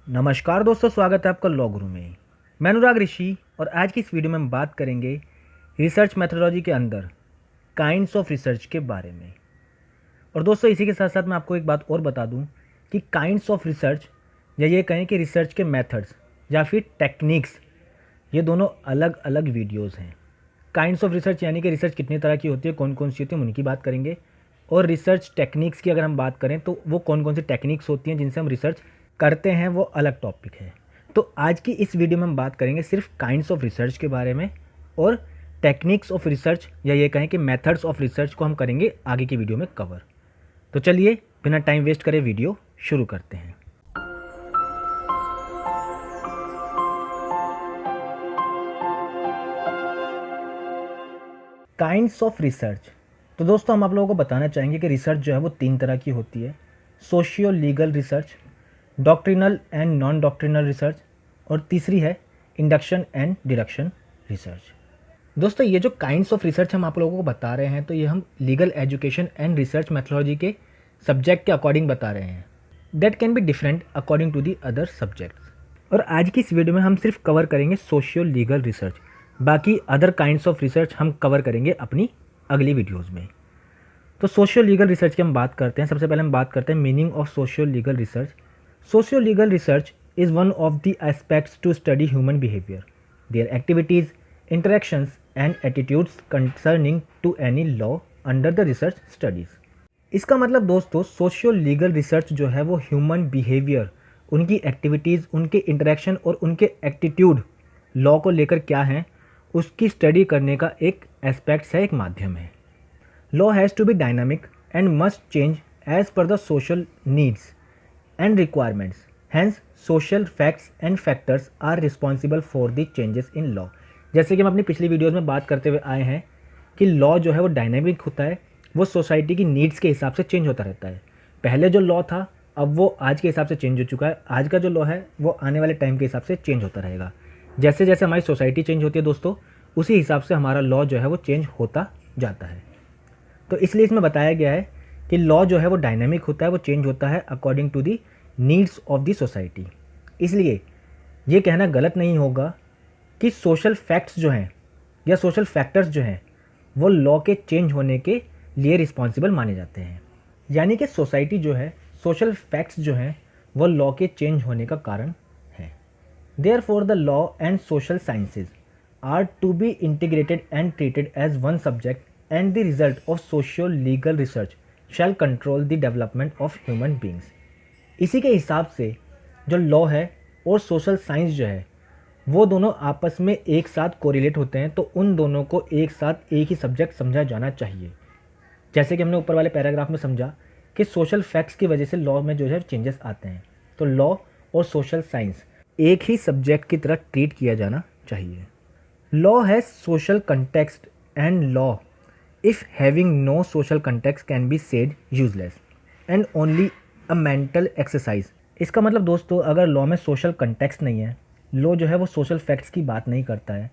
नमस्कार दोस्तों, स्वागत है आपका लॉ गुरु में। मैं अनुराग ऋषि और आज की इस वीडियो में हम बात करेंगे रिसर्च मेथोडोलॉजी के अंदर काइंड्स ऑफ रिसर्च के बारे में। और दोस्तों इसी के साथ साथ मैं आपको एक बात और बता दूं कि काइंड्स ऑफ रिसर्च या ये कहें कि रिसर्च के मेथड्स या फिर टेक्निक्स, ये दोनों अलग अलग वीडियोज़ हैं। काइंड्स ऑफ रिसर्च यानी कि रिसर्च कितनी तरह की होती है, कौन कौन सी होती है, हम उनकी बात करेंगे। और रिसर्च टेक्निक्स की अगर हम बात करें तो वो कौन कौन सी टेक्निक्स होती हैं जिनसे हम रिसर्च करते हैं, वो अलग टॉपिक है। तो आज की इस वीडियो में हम बात करेंगे सिर्फ काइंड्स ऑफ रिसर्च के बारे में, और टेक्निक्स ऑफ रिसर्च या ये कहें कि मेथड्स ऑफ रिसर्च को हम करेंगे आगे की वीडियो में कवर। तो चलिए बिना टाइम वेस्ट करे वीडियो शुरू करते हैं। Kinds of research. तो दोस्तों हम आप लोगों को बताना चाहेंगे कि रिसर्च जो है वो 3 तरह की होती है: socio legal research, doctrinal and non doctrinal research, और तीसरी है इंडक्शन एंड डिडक्शन रिसर्च। दोस्तों ये जो काइंड्स ऑफ रिसर्च हम आप लोगों को बता रहे हैं, तो ये हम legal education and research methodology के सब्जेक्ट के अकॉर्डिंग बता रहे हैं। That can be different according to the other subjects. और आज की इस वीडियो में हम सिर्फ कवर करेंगे सोशियो लीगल रिसर्च, बाकी अदर काइंड्स ऑफ रिसर्च हम कवर करेंगे अपनी अगली वीडियोज़ में। तो सोशियो लीगल रिसर्च की हम बात करते हैं। सबसे पहले हम बात करते हैं meaning of socio legal research. Socio legal research is one of the aspects to study human behavior, their activities, interactions and attitudes concerning to any law under the research studies। इसका मतलब दोस्तों सोशियो लीगल रिसर्च जो है वो human behaviour, उनकी activities, उनके interaction और उनके एटीट्यूड लॉ को लेकर क्या हैं, उसकी स्टडी करने का एक एस्पेक्ट्स है, एक माध्यम है। Law has to be dynamic and must change as per the social needs and requirements. Hence, social facts and factors are responsible for the changes in law। जैसे कि हम अपनी पिछली वीडियोज़ में बात करते हुए आए हैं कि लॉ जो है वो डायनेमिक होता है, वो सोसाइटी की नीड्स के हिसाब से चेंज होता रहता है। पहले जो लॉ था अब वो आज के हिसाब से चेंज हो चुका है, आज का जो लॉ है वो आने वाले टाइम के हिसाब से चेंज होता रहेगा। जैसे जैसे हमारी सोसाइटी चेंज होती है दोस्तों, उसी हिसाब से हमारा लॉ जो है वो चेंज होता जाता है। तो इसलिए इसमें बताया गया है कि लॉ जो है वो डायनेमिक होता है, वो चेंज होता है according to the needs of the society. इसलिए ये कहना गलत नहीं होगा कि सोशल फैक्ट्स जो हैं या सोशल फैक्टर्स जो हैं वो लॉ के चेंज होने के लिए रिस्पॉन्सिबल माने जाते हैं। यानी कि सोसाइटी जो है, सोशल फैक्ट्स जो हैं वो लॉ के चेंज होने का कारण है। Therefore the law and social sciences are to be integrated and treated as one subject and the result of socio legal research shall control the development of human beings. इसी के हिसाब से जो लॉ है और सोशल साइंस जो है वो दोनों आपस में एक साथ कोरिलेट होते हैं, तो उन दोनों को एक साथ एक ही सब्जेक्ट समझा जाना चाहिए। जैसे कि हमने ऊपर वाले पैराग्राफ में समझा कि सोशल फैक्ट्स की वजह से लॉ में जो है चेंजेस आते हैं, तो लॉ और सोशल साइंस एक ही सब्जेक्ट की तरह ट्रीट किया जाना चाहिए। Law has social context and law if having no social context can be said useless and only a mental exercise. इसका मतलब दोस्तों अगर लॉ में सोशल कंटेक्स्ट नहीं है, लॉ जो है वो सोशल फैक्ट्स की बात नहीं करता है,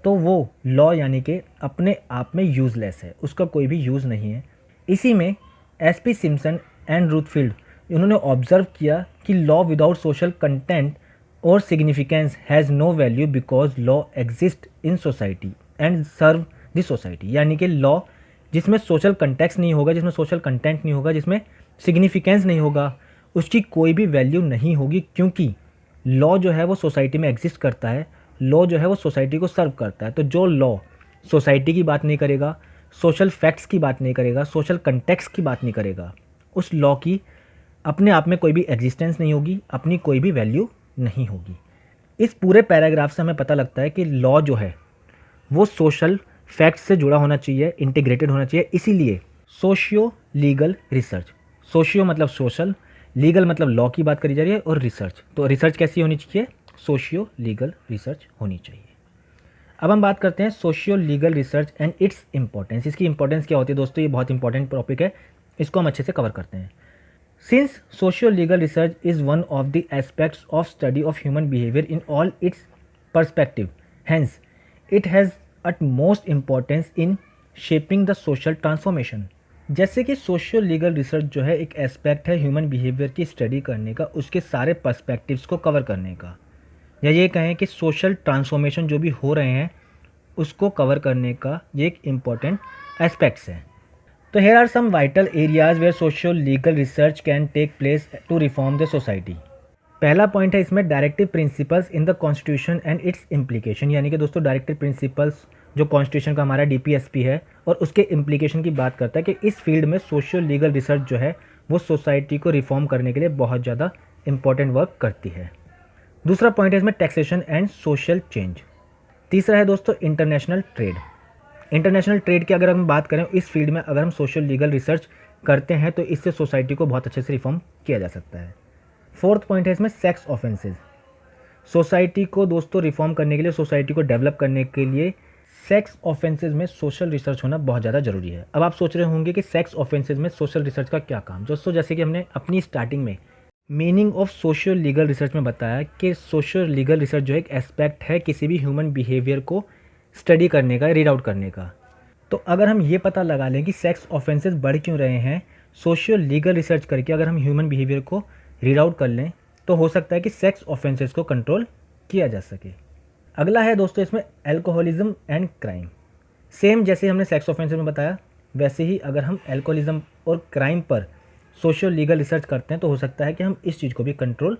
तो वो लॉ यानी कि अपने आप में यूज़लेस है, उसका कोई भी यूज़ नहीं है। इसी में एसपी सिम्पसन एंड रूथफील्ड इन्होंने ऑब्जर्व किया कि लॉ विदाउट सोशल कंटेंट और significance has no value because law exist in society and serve the society. यानी कि लॉ जिसमें सोशल कंटेक्स्ट नहीं होगा, जिसमें सोशल कंटेंट नहीं होगा, जिसमें सिग्निफिकेंस नहीं होगा, उसकी कोई भी वैल्यू नहीं होगी, क्योंकि लॉ जो है वो सोसाइटी में एग्जिस्ट करता है, लॉ जो है वो सोसाइटी को सर्व करता है। तो जो लॉ सोसाइटी की बात नहीं करेगा, सोशल फैक्ट्स की बात नहीं करेगा, सोशल कंटेक्स्ट की बात नहीं करेगा, उस लॉ की अपने आप में कोई भी एग्जिस्टेंस नहीं होगी, अपनी कोई भी वैल्यू नहीं होगी। इस पूरे पैराग्राफ से हमें पता लगता है कि लॉ जो है वो सोशल फैक्ट्स से जुड़ा होना चाहिए, इंटीग्रेटेड होना चाहिए। इसीलिए सोशियो लीगल रिसर्च, सोशियो मतलब सोशल, लीगल मतलब लॉ की बात करी जा रही है, और रिसर्च, तो रिसर्च कैसी होनी चाहिए, सोशियो लीगल रिसर्च होनी चाहिए। अब हम बात करते हैं socio legal research and its importance. इसकी इंपॉर्टेंस क्या होती है दोस्तों, ये बहुत इंपॉर्टेंट टॉपिक है, इसको हम अच्छे से कवर करते हैं। Since socio legal research is one of the aspects of study of human behaviour in all its perspective, hence it has utmost importance in shaping the social transformation जैसे कि socio legal research जो है एक aspect है human behaviour की study करने का, उसके सारे पर्सपेक्टिव्स को कवर करने का, या ये कहें कि सोशल ट्रांसफॉर्मेशन जो भी हो रहे हैं उसको कवर करने का ये एक इम्पॉर्टेंट एस्पेक्ट्स है। तो here are some vital areas where socio legal research can take place to reform the society. पहला पॉइंट है इसमें directive principles in the constitution and its implication, यानी कि दोस्तों डायरेक्टिव प्रिंसिपल्स जो कॉन्स्टिट्यूशन का हमारा डीपीएसपी है और उसके इम्प्लीकेशन की बात करता है कि इस फील्ड में सोशियो लीगल रिसर्च जो है वो सोसाइटी को रिफॉर्म करने के लिए बहुत ज़्यादा इंपॉर्टेंट वर्क करती है। दूसरा पॉइंट है इसमें टैक्सेशन एंड सोशल चेंज। तीसरा है दोस्तों इंटरनेशनल ट्रेड। इंटरनेशनल ट्रेड की अगर हम बात करें इस फील्ड में अगर हम सोशल लीगल रिसर्च करते हैं तो इससे सोसाइटी को बहुत अच्छे से रिफॉर्म किया जा सकता है। फोर्थ पॉइंट है इसमें सेक्स ऑफेंसेस। सोसाइटी को दोस्तों रिफॉर्म करने के लिए, सोसाइटी को डेवलप करने के लिए सेक्स ऑफेंसेस में सोशल रिसर्च होना बहुत ज़्यादा ज़रूरी है। अब आप सोच रहे होंगे कि सेक्स ऑफेंसेस में सोशल रिसर्च का क्या काम। दोस्तों जैसे कि हमने अपनी स्टार्टिंग में meaning of socio legal research में बताया कि सोशियो लीगल रिसर्च जो एक एस्पेक्ट है किसी भी ह्यूमन बिहेवियर को स्टडी करने का, रीड आउट करने का। तो अगर हम ये पता लगा लें कि सेक्स ऑफेंसेस बढ़ क्यों रहे हैं, सोशियो लीगल रिसर्च करके अगर हम ह्यूमन बिहेवियर को रीड आउट कर लें तो हो सकता है कि सेक्स ऑफेंसेस को कंट्रोल किया जा सके। अगला है दोस्तों इसमें एल्कोहलिज्म एंड क्राइम। सेम जैसे हमने सेक्स ऑफेंसेस में बताया वैसे ही अगर हम एल्कोहलिज्म और क्राइम पर सोशियो लीगल रिसर्च करते हैं तो हो सकता है कि हम इस चीज़ को भी कंट्रोल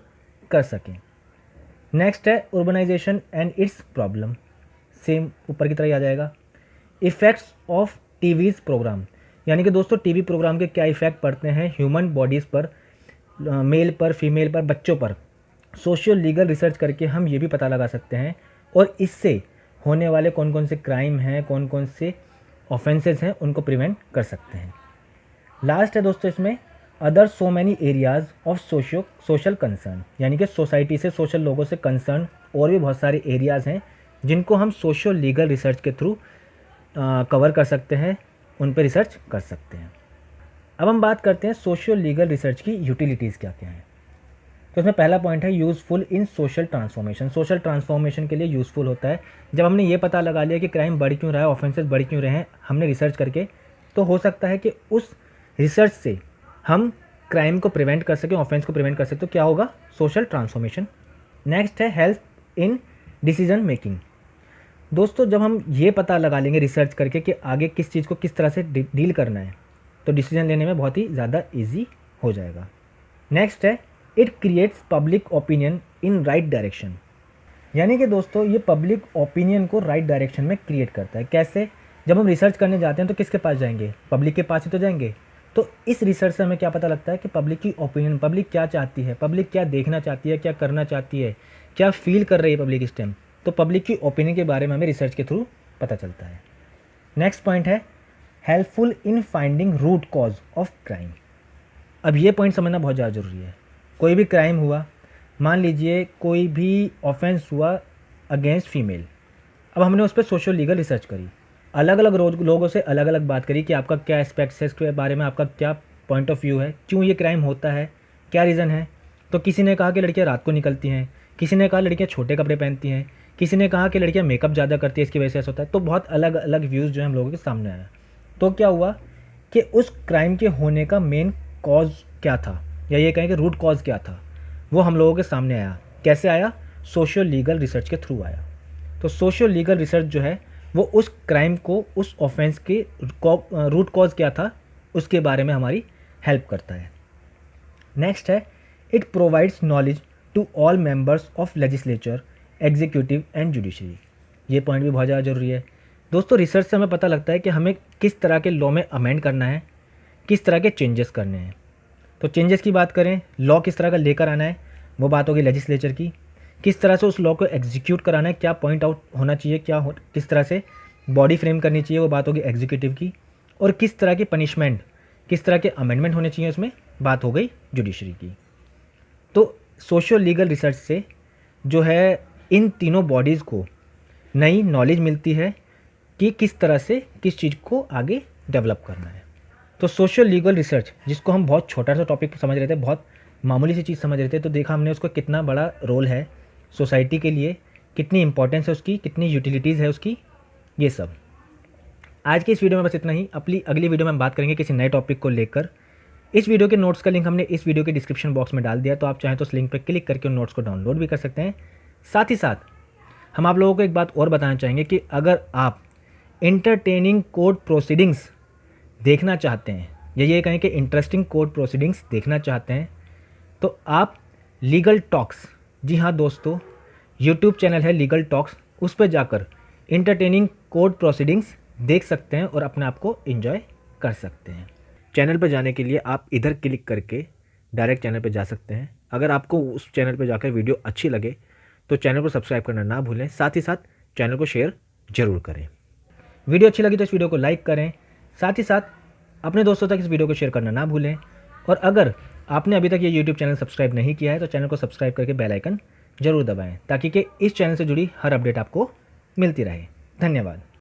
कर सकें। नेक्स्ट है उर्बनाइजेशन एंड इट्स प्रॉब्लम। सेम ऊपर की तरह ही आ जाएगा। इफ़ेक्ट्स ऑफ टीवीज़ प्रोग्राम, यानी कि दोस्तों टीवी प्रोग्राम के क्या इफ़ेक्ट पड़ते हैं ह्यूमन बॉडीज़ पर, मेल पर, फीमेल पर, बच्चों पर। सोशियो लीगल रिसर्च करके हम ये भी पता लगा सकते हैं और इससे होने वाले कौन कौन से क्राइम हैं, कौन कौन से ऑफेंसेस हैं उनको प्रिवेंट कर सकते हैं। लास्ट है दोस्तों इसमें other so many areas of social concern, यानी कि सोसाइटी से, सोशल लोगों से कंसर्न और भी बहुत सारे एरियाज़ हैं जिनको हम सोशियो लीगल रिसर्च के थ्रू कवर कर सकते हैं, उन पर रिसर्च कर सकते हैं। अब हम बात करते हैं सोशियो लीगल रिसर्च की यूटिलिटीज़ क्या क्या हैं। तो इसमें पहला पॉइंट है यूज़फुल इन सोशल ट्रांसफॉर्मेशन। सोशल ट्रांसफॉर्मेशन के लिए यूज़फुल होता है। जब हमने ये पता लगा लिया कि क्राइम बढ़ क्यों रहा है, ऑफेंसेस बढ़ क्यों रहे हैं, हमने रिसर्च करके, तो हो सकता है कि उस रिसर्च से हम क्राइम को प्रिवेंट कर सकें, ऑफेंस को प्रिवेंट कर सकें। तो क्या होगा? Social transformation. नेक्स्ट है हेल्प इन डिसीजन मेकिंग। दोस्तों जब हम ये पता लगा लेंगे रिसर्च करके कि आगे किस चीज़ को किस तरह से डील करना है तो डिसीजन लेने में बहुत ही ज़्यादा ईजी हो जाएगा। नेक्स्ट है it creates public opinion in right direction, यानी कि दोस्तों ये पब्लिक ओपिनियन को राइट डायरेक्शन में क्रिएट करता है। कैसे? जब हम रिसर्च करने जाते हैं तो किसके पास जाएंगे? पब्लिक के पास ही तो जाएंगे। तो इस रिसर्च से हमें क्या पता लगता है कि पब्लिक की ओपिनियन, पब्लिक क्या चाहती है, पब्लिक क्या देखना चाहती है, क्या करना चाहती है, क्या फील कर रही है पब्लिक इस टाइम। तो पब्लिक की ओपिनियन के बारे में हमें रिसर्च के थ्रू पता चलता है। नेक्स्ट पॉइंट है helpful in finding root cause of crime. अब ये पॉइंट समझना बहुत ज़्यादा ज़रूरी है। कोई भी क्राइम हुआ, मान लीजिए कोई भी ऑफेंस हुआ अगेंस्ट फीमेल, अब हमने उस पर सोशल लीगल रिसर्च करी, अलग अलग लोगों से अलग अलग बात करी कि आपका क्या एस्पेक्ट्स है इसके बारे में, आपका क्या पॉइंट ऑफ व्यू है, क्यों ये क्राइम होता है, क्या रीज़न है। तो किसी ने कहा कि लड़कियां रात को निकलती हैं, किसी ने कहा लड़कियां छोटे कपड़े पहनती हैं, किसी ने कहा कि लड़कियां मेकअप ज़्यादा करती है इसकी वजह से ऐसा होता है। तो बहुत अलग अलग व्यूज़ जो है हम लोगों के सामने आया। तो क्या हुआ कि उस क्राइम के होने का मेन कॉज क्या था, या ये कहें कि रूट कॉज क्या था, वो हम लोगों के सामने आया। कैसे आया? सोशियो लीगल रिसर्च के थ्रू आया। तो सोशियो लीगल रिसर्च जो है वो उस क्राइम को, उस ऑफेंस के रूट कॉज क्या था उसके बारे में हमारी हेल्प करता है। नेक्स्ट है it provides knowledge to all members of legislature, executive and judiciary. ये पॉइंट भी बहुत ज़्यादा ज़रूरी है। दोस्तों रिसर्च से हमें पता लगता है कि हमें किस तरह के लॉ में अमेंड करना है, किस तरह के चेंजेस करने हैं। तो चेंजेस की बात करें, लॉ किस तरह का लेकर आना है, वो बात होगी लेजिस्लेचर की। किस तरह से उस लॉ को एग्जीक्यूट कराना है, क्या पॉइंट आउट होना चाहिए, किस तरह से बॉडी फ्रेम करनी चाहिए, वो बात होगी एग्जीक्यूटिव की। और किस तरह की पनिशमेंट, किस तरह के अमेंडमेंट होने चाहिए, उसमें बात हो गई जुडिशरी की। तो सोशियो लीगल रिसर्च से जो है इन तीनों बॉडीज़ को नई नॉलेज मिलती है कि किस तरह से किस चीज़ को आगे डेवलप करना है। तो सोशियो लीगल रिसर्च जिसको हम बहुत छोटा सा टॉपिक समझ रहे थे, बहुत मामूली सी चीज़ समझ रहे थे, तो देखा हमने उसको कितना बड़ा रोल है सोसाइटी के लिए, कितनी इंपॉर्टेंस है उसकी, कितनी यूटिलिटीज़ है उसकी, ये सब। आज की इस वीडियो में बस इतना ही। अपनी अगली वीडियो में हम बात करेंगे किसी नए टॉपिक को लेकर। इस वीडियो के नोट्स का लिंक हमने इस वीडियो के डिस्क्रिप्शन बॉक्स में डाल दिया, तो आप चाहें तो उस लिंक पर क्लिक करके उन नोट्स को डाउनलोड भी कर सकते हैं। साथ ही साथ हम आप लोगों को एक बात और बताना चाहेंगे कि अगर आप इंटरटेनिंग कोर्ट प्रोसीडिंग्स देखना चाहते हैं या ये कहें कि इंटरेस्टिंग कोर्ट प्रोसीडिंग्स देखना चाहते हैं, तो आप लीगल टॉक्स, जी हाँ दोस्तों, यूट्यूब चैनल है लीगल टॉक्स, उस पर जाकर इंटरटेनिंग कोर्ट प्रोसीडिंग्स देख सकते हैं और अपने आप को एंजॉय कर सकते हैं। चैनल पर जाने के लिए आप इधर क्लिक करके डायरेक्ट चैनल पर जा सकते हैं। अगर आपको उस चैनल पर जाकर वीडियो अच्छी लगे तो चैनल को सब्सक्राइब करना ना भूलें, साथ ही साथ चैनल को शेयर ज़रूर करें। वीडियो अच्छी लगी तो इस वीडियो को लाइक करें, साथ ही साथ अपने दोस्तों तक इस वीडियो को शेयर करना ना भूलें। और अगर आपने अभी तक ये यूट्यूब चैनल सब्सक्राइब नहीं किया है तो चैनल को सब्सक्राइब करके बेल आइकन जरूर दबाएं, ताकि कि इस चैनल से जुड़ी हर अपडेट आपको मिलती रहे। धन्यवाद।